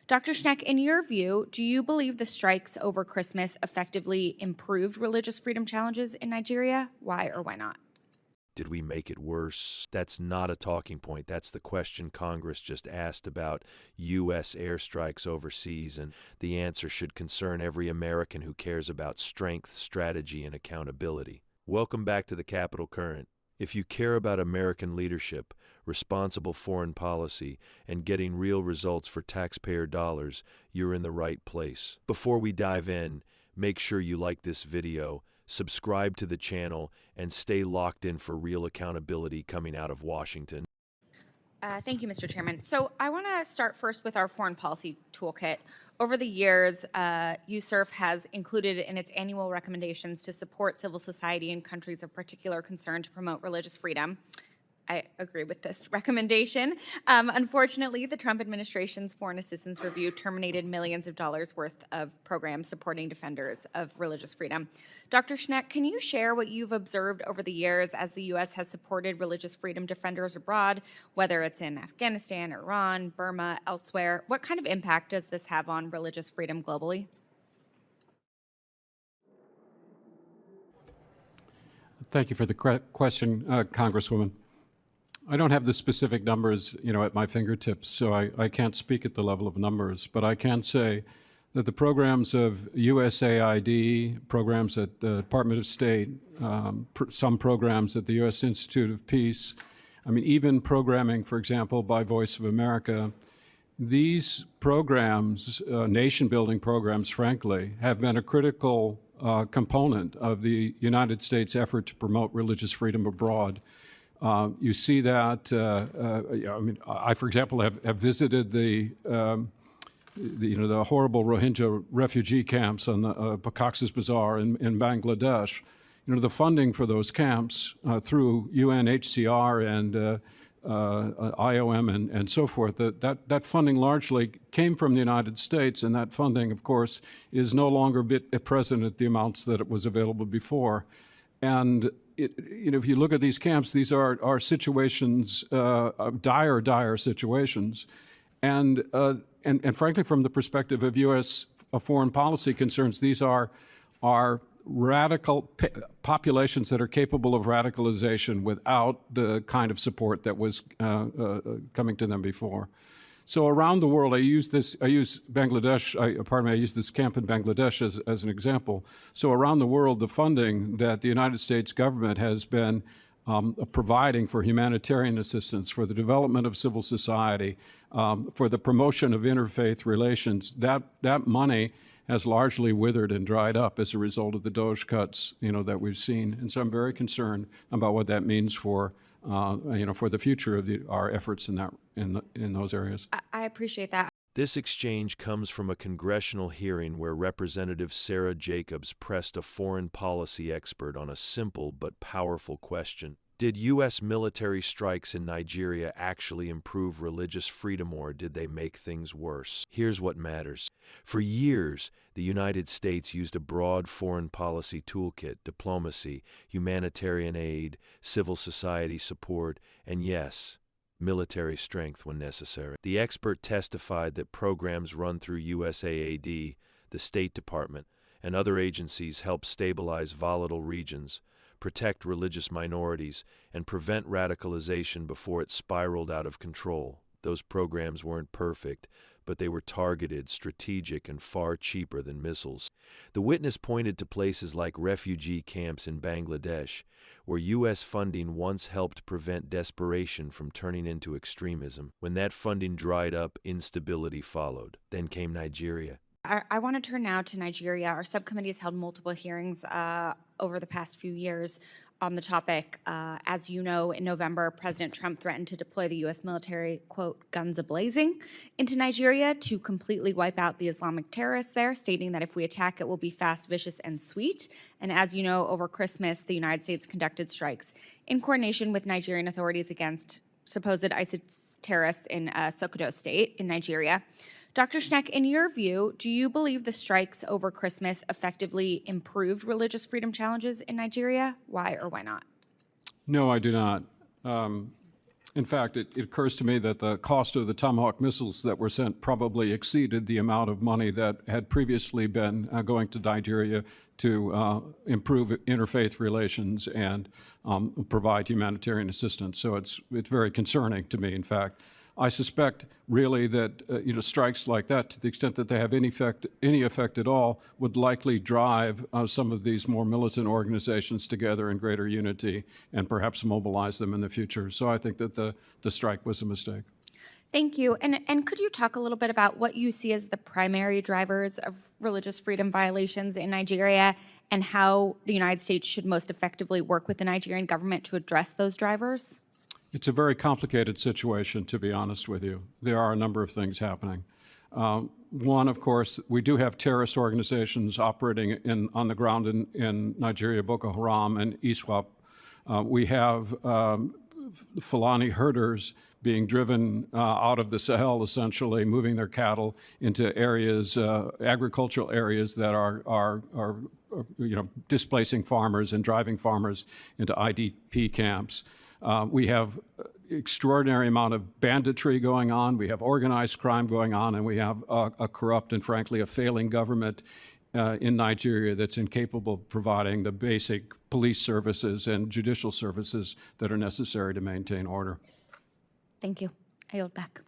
Dr. Schneck, in your view, do you believe the strikes over Christmas effectively improved religious freedom challenges in Nigeria? Why or why not? Did we make it worse? That's not a talking point. That's the question Congress just asked about U.S. airstrikes overseas, and the answer should concern every American who cares about strength, strategy, and accountability. Welcome back to the Capitol Current. If you care about American leadership, responsible foreign policy, and getting real results for taxpayer dollars, you're in the right place. Before we dive in, make sure you like this video, subscribe to the channel, and stay locked in for real accountability coming out of Washington. Thank you, Mr. Chairman. So I want to start first with our foreign policy toolkit. Over the years, USCIRF has included in its annual recommendations to support civil society in countries of particular concern to promote religious freedom. I agree with this recommendation. Unfortunately, the Trump administration's foreign assistance review terminated millions of dollars worth of programs supporting defenders of religious freedom. Dr. Schneck, can you share what you've observed over the years as the U.S. has supported religious freedom defenders abroad, whether it's in Afghanistan, Iran, Burma, elsewhere? What kind of impact does this have on religious freedom globally? Thank you for the question, Congresswoman. I don't have the specific numbers, at my fingertips, so I can't speak at the level of numbers, but I can say that the programs of USAID, programs at the Department of State, some programs at the U.S. Institute of Peace, even programming, for example, by Voice of America, these programs, nation-building programs, frankly, have been a critical component of the United States effort to promote religious freedom abroad. You see that, I, for example, have visited the horrible Rohingya refugee camps on the Cox's Bazar in Bangladesh. The funding for those camps through UNHCR and IOM and so forth, that funding largely came from the United States, and that funding, of course, is no longer present at the amounts that it was available before. And if you look at these camps, these are situations, dire situations. And frankly, from the perspective of U.S. foreign policy concerns, these are radical populations that are capable of radicalization without the kind of support that was coming to them before. So around the world, I use Bangladesh, I use this camp in Bangladesh as an example. So around the world, the funding that the United States government has been providing for humanitarian assistance, for the development of civil society, for the promotion of interfaith relations, that money has largely withered and dried up as a result of the DOGE cuts, that we've seen. And so I'm very concerned about what that means for for the future of our efforts in those areas. I appreciate that. This exchange comes from a congressional hearing where Representative Sara Jacobs pressed a foreign policy expert on a simple but powerful question. Did U.S. military strikes in Nigeria actually improve religious freedom, or did they make things worse? Here's what matters. For years, the United States used a broad foreign policy toolkit: diplomacy, humanitarian aid, civil society support, and yes, military strength when necessary. The expert testified that programs run through USAID, the State Department, and other agencies help stabilize volatile regions, protect religious minorities, and prevent radicalization before it spiraled out of control. Those programs weren't perfect, but they were targeted, strategic, and far cheaper than missiles. The witness pointed to places like refugee camps in Bangladesh, where U.S. funding once helped prevent desperation from turning into extremism. When that funding dried up, instability followed. Then came Nigeria. I want to turn now to Nigeria. Our subcommittee has held multiple hearings over the past few years on the topic. As you know, in November, President Trump threatened to deploy the U.S. military, quote, guns a-blazing, into Nigeria to completely wipe out the Islamic terrorists there, stating that if we attack, it will be fast, vicious, and sweet. And as you know, over Christmas, the United States conducted strikes in coordination with Nigerian authorities against supposed ISIS terrorists in Sokoto State in Nigeria. Dr. Schneck, in your view, do you believe the strikes over Christmas effectively improved religious freedom challenges in Nigeria? Why or why not? No, I do not. And In fact, it occurs to me that the cost of the Tomahawk missiles that were sent probably exceeded the amount of money that had previously been going to Nigeria to improve interfaith relations and provide humanitarian assistance. So it's very concerning to me, in fact. I suspect really that strikes like that, to the extent that they have any effect at all, would likely drive some of these more militant organizations together in greater unity and perhaps mobilize them in the future. So I think that the strike was a mistake. Thank you. And could you talk a little bit about what you see as the primary drivers of religious freedom violations in Nigeria and how the United States should most effectively work with the Nigerian government to address those drivers? It's a very complicated situation, to be honest with you. There are a number of things happening. One, of course, we do have terrorist organizations operating on the ground in Nigeria, Boko Haram and ISWAP. We have Fulani herders being driven out of the Sahel, essentially, moving their cattle into areas, agricultural areas that are displacing farmers and driving farmers into IDP camps. We have extraordinary amount of banditry going on. We have organized crime going on, and we have a corrupt and, frankly, a failing government in Nigeria that's incapable of providing the basic police services and judicial services that are necessary to maintain order. Thank you. I yield back.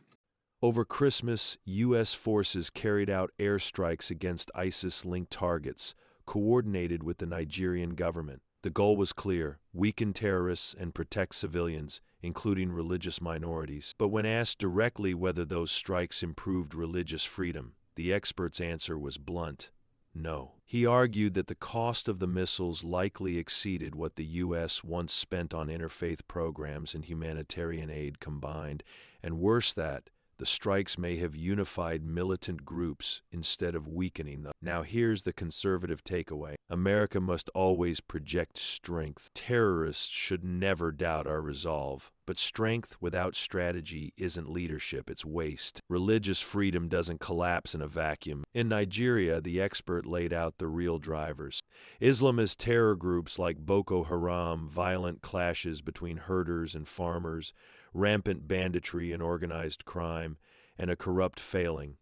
Over Christmas, U.S. forces carried out airstrikes against ISIS-linked targets, coordinated with the Nigerian government. The goal was clear: weaken terrorists and protect civilians, including religious minorities. But when asked directly whether those strikes improved religious freedom, the expert's answer was blunt: no. He argued that the cost of the missiles likely exceeded what the U.S. once spent on interfaith programs and humanitarian aid combined, and worse that, the strikes may have unified militant groups instead of weakening them. Now here's the conservative takeaway. America must always project strength. Terrorists should never doubt our resolve. But strength without strategy isn't leadership, it's waste. Religious freedom doesn't collapse in a vacuum. In Nigeria, the expert laid out the real drivers. Islamist terror groups like Boko Haram, violent clashes between herders and farmers, rampant banditry and organized crime, and a corrupt failing.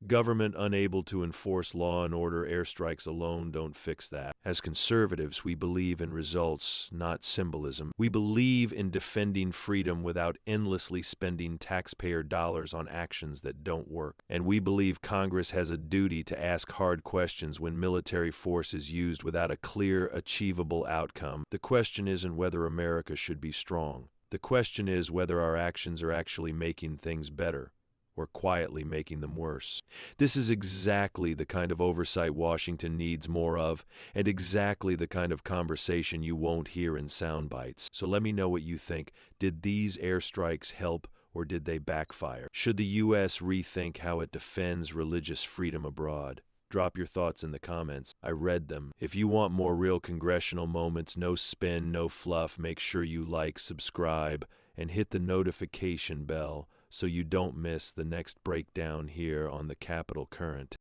Government unable to enforce law and order, airstrikes alone don't fix that. As conservatives, we believe in results, not symbolism. We believe in defending freedom without endlessly spending taxpayer dollars on actions that don't work. And we believe Congress has a duty to ask hard questions when military force is used without a clear, achievable outcome. The question isn't whether America should be strong. The question is whether our actions are actually making things better, or quietly making them worse. This is exactly the kind of oversight Washington needs more of, and exactly the kind of conversation you won't hear in sound bites. So let me know what you think. Did these airstrikes help, or did they backfire? Should the U.S. rethink how it defends religious freedom abroad? Drop your thoughts in the comments. I read them. If you want more real congressional moments, no spin, no fluff, make sure you like, subscribe, and hit the notification bell so you don't miss the next breakdown here on the Capitol Current.